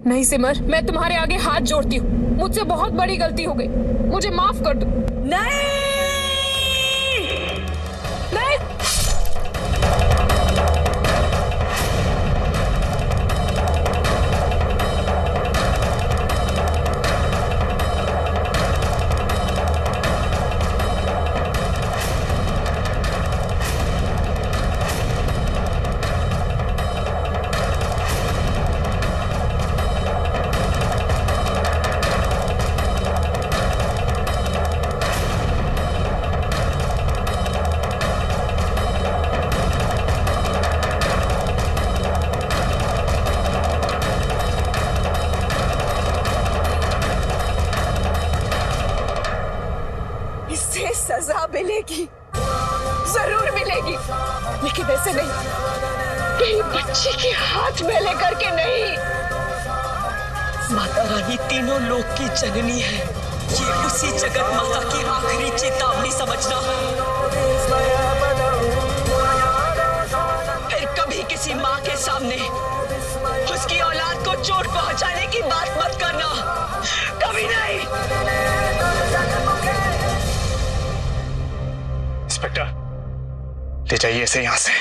नहीं सिमर, मैं तुम्हारे आगे हाथ जोड़ती हूँ। मुझसे बहुत बड़ी गलती हो गई, मुझे माफ कर दो। नहीं नहीं। इससे सजा मिलेगी, जरूर मिलेगी, लेकिन ऐसे नहीं, मेरी बच्ची के हाथ में लेकर के नहीं। माता रानी तीनों लोक की जननी है, ये उसी जगत माता की आखिरी चेतावनी समझना। फिर कभी किसी माँ के सामने उसकी औलाद को चोट पहुंचाने की बात मत करना, कभी नहीं। इंस्पेक्टर, ले जाइए इसे यहां से।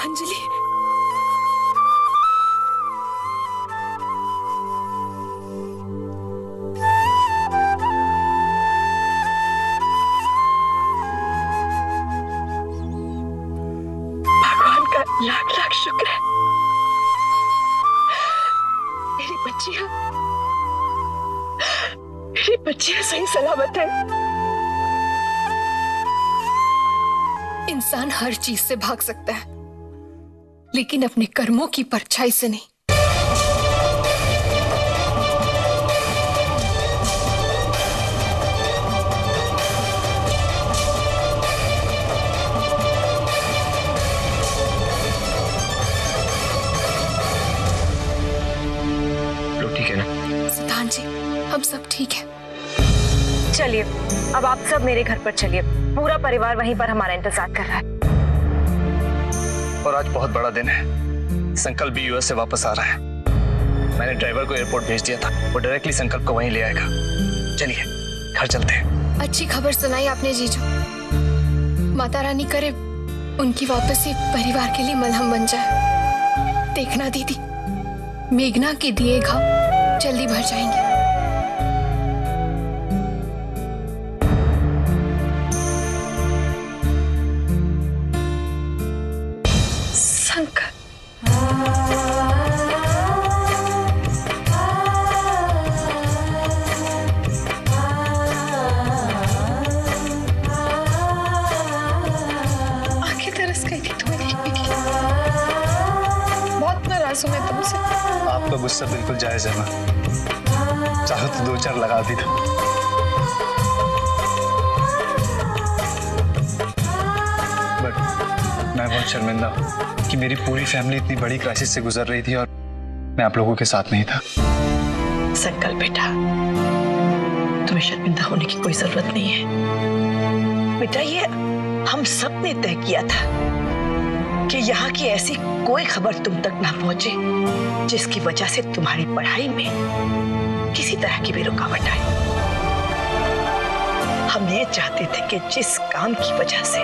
अंजलि, भगवान का लाख लाख शुक्र है, मेरी बच्चियां सही सलामत है। इंसान हर चीज से भाग सकता है, लेकिन अपने कर्मों की परछाई से नहीं। ठीक है ना? सिद्धांत जी, हम सब ठीक है। चलिए, अब आप सब मेरे घर पर चलिए, पूरा परिवार वहीं पर हमारा इंतजार कर रहा है। और आज बहुत बड़ा दिन है, संकल्प भी यूएस से वापस आ रहा है। मैंने ड्राइवर को एयरपोर्ट भेज दिया था, वो डायरेक्टली संकल्प को वहीं ले आएगा। चलिए घर चलते हैं। अच्छी खबर सुनाई आपने जीजू। माता रानी करे उनकी वापसी परिवार के लिए मलहम बन जाए। देखना दीदी, मेघना के दिए घाव जल्दी भर जाएंगे। संकल्प, आंखें तरस गई थी तुम्हें देखने के लिए। बहुत नाराज हूं मैं तुमसे। आपका गुस्सा बिल्कुल जायज है ना, चाहो तो 2-4 लगा दी था। बट मैं बहुत शर्मिंदा हूँ कि मेरी पूरी फैमिली इतनी बड़ी क्राइसिस से गुजर रही थी और मैं आप लोगों के साथ नहीं था। संकल्प बेटा, तुम्हें शर्मिंदा होने की कोई जरूरत नहीं है। बेटा, ये हम सब ने तय किया था कि यहाँ की ऐसी कोई खबर तुम तक ना पहुंचे जिसकी वजह से तुम्हारी पढ़ाई में किसी तरह की भी रुकावट आए। हम ये चाहते थे कि जिस काम की वजह से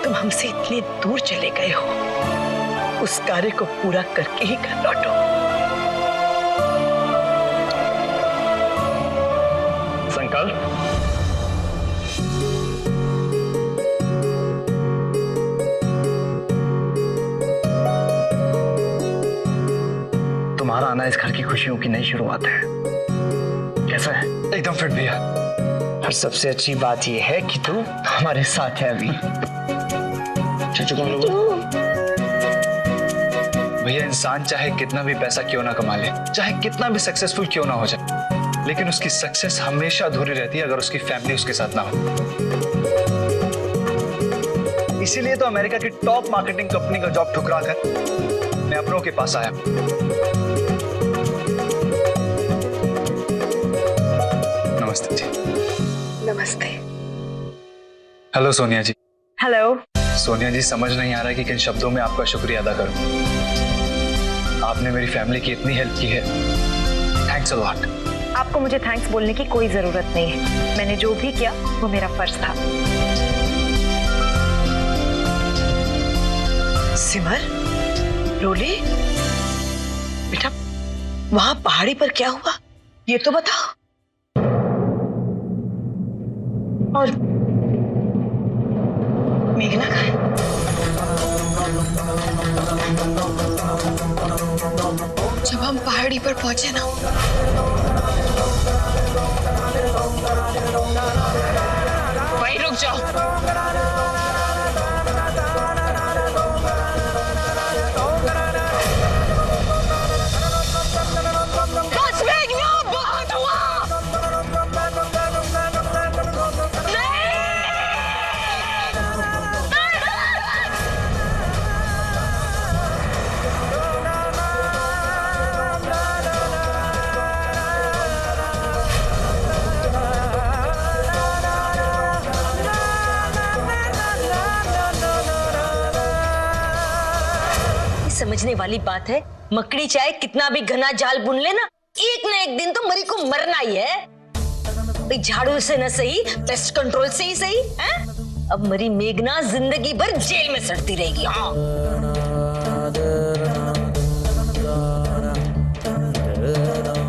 तुम हमसे इतनी दूर चले गए हो, उस कार्य को पूरा करके ही घर लौटो। संकल्प, तुम्हारा आना इस घर की खुशियों की नई शुरुआत है। कैसा है? एकदम फिट भैया। और सबसे अच्छी बात यह है कि तू हमारे साथ है अभी। भैया, इंसान चाहे कितना भी पैसा क्यों ना कमा ले, चाहे कितना भी सक्सेसफुल क्यों ना हो जाए, लेकिन उसकी सक्सेस हमेशा अधूरी रहती है अगर उसकी फैमिली उसके साथ ना हो। इसीलिए तो अमेरिका की टॉप मार्केटिंग कंपनी का जॉब ठुकरा कर मैं अपनों के पास आया। नमस्ते जी। नमस्ते। हेलो सोनिया जी। हेलो। सोनिया जी, समझ नहीं आ रहा कि किन शब्दों में आपका शुक्रिया अदा करूं। आपने मेरी फैमिली की इतनी हेल्प की है। Thanks a lot. आपको मुझे थैंक्स बोलने की कोई जरूरत नहीं है। मैंने जो भी किया वो मेरा फर्ज था। सिमर, रोली, बेटा वहां पहाड़ी पर क्या हुआ ये तो बताओ। और मेघना कहाँ है? जब हम पहाड़ी पर पहुंचे ना, वहीं रुक जाओ। बस मेघना, बहुत हुआ। समझने वाली बात है। मकड़ी चाहे कितना भी घना जाल बुन लेना, एक ना एक दिन तो मरी को मरना ही है। भाई झाड़ू से न सही, पेस्ट कंट्रोल से ही सही है। अब मरी मेघना जिंदगी भर जेल में सड़ती रहेगी। हाँ।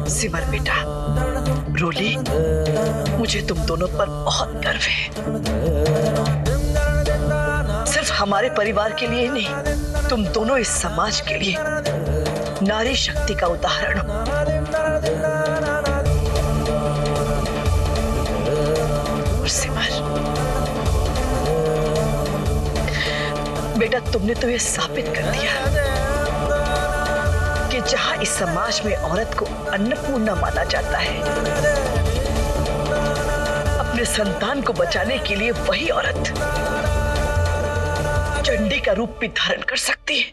सिमर बेटा, रोली, मुझे तुम दोनों पर बहुत गर्व है। सिर्फ हमारे परिवार के लिए नहीं, तुम दोनों इस समाज के लिए नारी शक्ति का उदाहरण हो। और सिमर बेटा, तुमने तो ये साबित कर दिया कि जहां इस समाज में औरत को अन्नपूर्णा माना जाता है, अपने संतान को बचाने के लिए वही औरत चंडी का रूप भी धारण कर सकती है।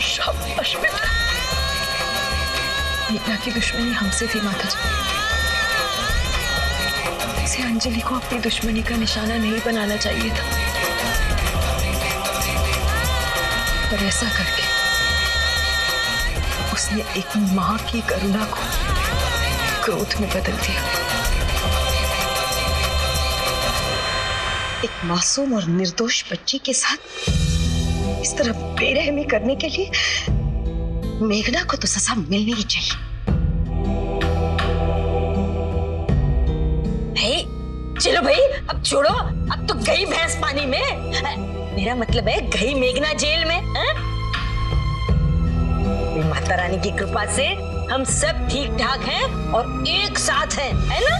शाबाश बेटा। मीना की दुश्मनी हमसे थी माता जी। इसे अंजलि को अपनी दुश्मनी का निशाना नहीं बनाना चाहिए था, पर ऐसा करके उसने एक मां की करुणा को क्रोध में बदल दिया। एक मासूम और निर्दोष बच्ची के साथ इस तरह बेरहमी करने के लिए मेघना को तो सजा मिलनी ही चाहिए। चलो भाई, अब छोड़ो। अब तो गई भैंस पानी में। मेरा मतलब है गई मेघना जेल में। माता रानी की कृपा से हम सब ठीक ठाक हैं और एक साथ हैं, है ना?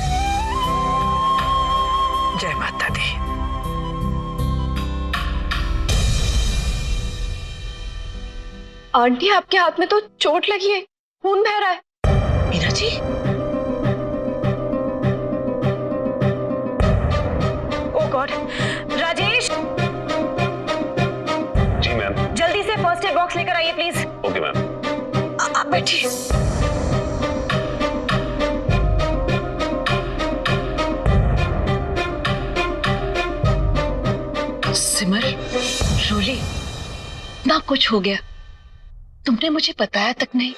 जय माता दी। आंटी, आपके हाथ में तो चोट लगी है, खून बह रहा है। मीना जी, ओ गॉड। राजेश, जी मैम। जल्दी से फर्स्ट एड बॉक्स लेकर आइए प्लीज। Okay ma'am. आप बैठिए। सिमर, रोली, ना कुछ हो गया, तुमने मुझे बताया तक नहीं,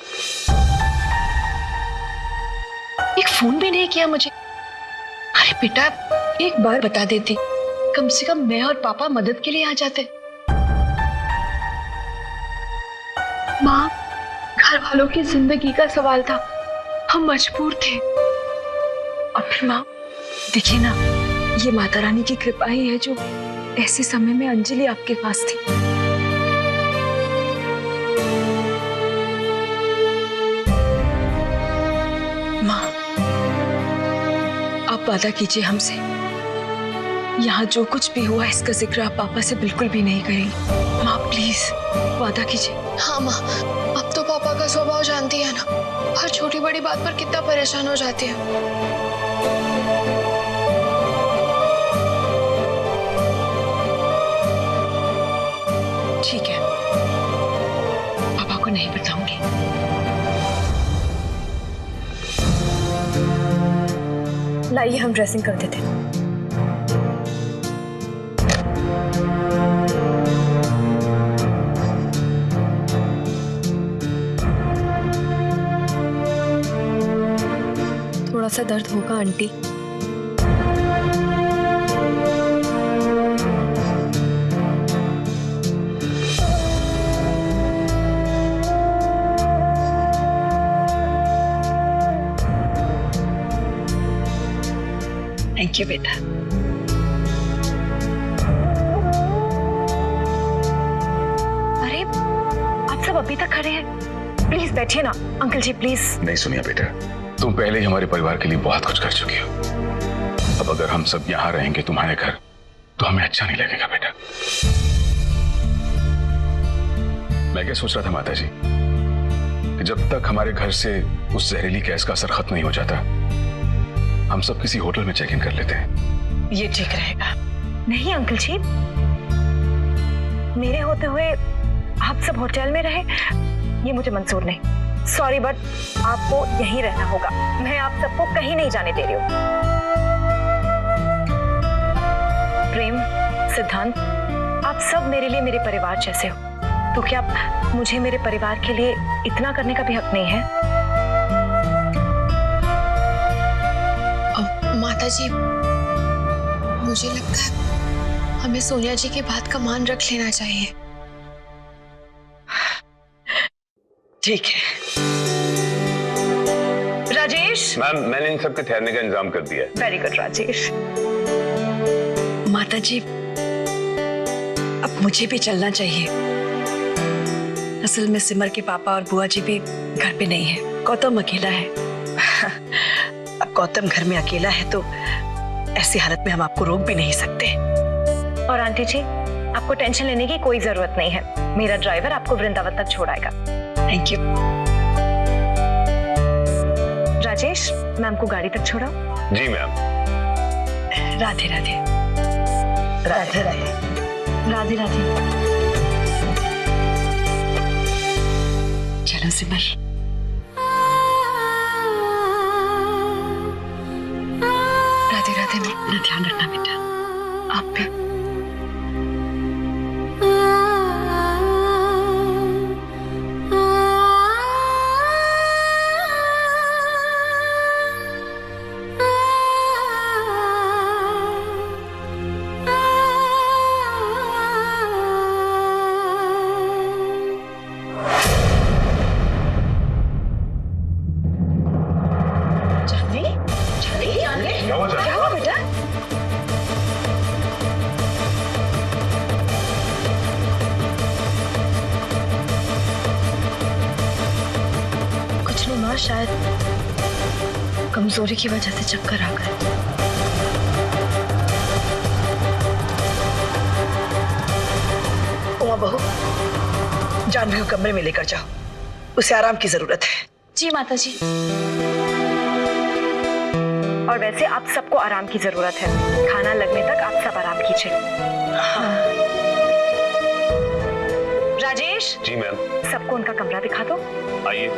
एक फोन भी नहीं किया मुझे। अरे बेटा, एक बार बता देती, कम से कम मैं और पापा मदद के लिए आ जाते। माँ, घर वालों की जिंदगी का सवाल था, हम मजबूर थे। और फिर माँ, देखिए ना, ये माता रानी की कृपा ही है जो ऐसे समय में अंजलि आपके पास थी। माँ, आप वादा कीजिए हमसे, यहाँ जो कुछ भी हुआ इसका जिक्र आप पापा से बिल्कुल भी नहीं करेंगी। माँ प्लीज वादा कीजिए। हाँ माँ, अब तो पापा का स्वभाव जानती है ना, हर छोटी बड़ी बात पर कितना परेशान हो जाते हैं। ठीक है, पापा को नहीं लाइए हम ड्रेसिंग कर देते हैं। थोड़ा सा दर्द होगा आंटी। थैंक यू बेटा। अरे आप सब अभी तक खड़े हैं, प्लीज बैठिए ना। Uncle ji please. नहीं सुनिया बेटा, तुम पहले ही हमारे परिवार के लिए बहुत कुछ कर चुकी हो। अब अगर हम सब यहाँ रहेंगे तुम्हारे घर तो हमें अच्छा नहीं लगेगा बेटा। मैं क्या सोच रहा था माता जी कि जब तक हमारे घर से उस जहरीली गैस का असर खत्म नहीं हो जाता हम सब किसी होटल में चेक इन कर लेते हैं। ये ठीक रहेगा। नहीं अंकल जी, मेरे होते हुए आप सब होटल में रहे ये मुझे मंजूर नहीं। सॉरी बट आपको यहीं रहना होगा। मैं आप सबको कहीं नहीं जाने दे रही हूँ। प्रेम, सिद्धांत, आप सब मेरे लिए मेरे परिवार जैसे हो, तो क्या मुझे मेरे परिवार के लिए इतना करने का भी हक नहीं है? माता जी, मुझे लगता है हमें सोनिया जी की बात का मान रख लेना चाहिए। ठीक है। राजेश। मैम, मैंने इन सब के ठहरने का इंतजाम कर दिया है। Very good Rajesh. माता जी, अब मुझे भी चलना चाहिए। असल में सिमर के पापा और बुआ जी भी घर पे नहीं है, गौतम अकेला है। अब गौतम घर में अकेला है तो ऐसी हालत में हम आपको रोक भी नहीं सकते। और आंटी जी, आपको टेंशन लेने की कोई जरूरत नहीं है। मेरा ड्राइवर आपको वृंदावन तक छोड़ाएगा। Thank you. राजेश, मैम को गाड़ी तक छोड़ा। जी मैम। राधे राधे। राधे राधे। राधे राधे। चलो सिमर। राधे राधे। में अपना ध्यान रखना बेटा। आप भी। क्या हुआ बेटा? कुछ नहीं माँ, शायद कमजोरी की वजह से चक्कर आ गए। उमा बहू, जानवी को कमरे में लेकर जाओ, उसे आराम की जरूरत है। जी माता जी। और वैसे आप सबको आराम की जरूरत है। खाना लगने तक आप सब आराम कीजिए। हाँ। राजेश। जी मैम। सबको उनका कमरा दिखा दो। आइए।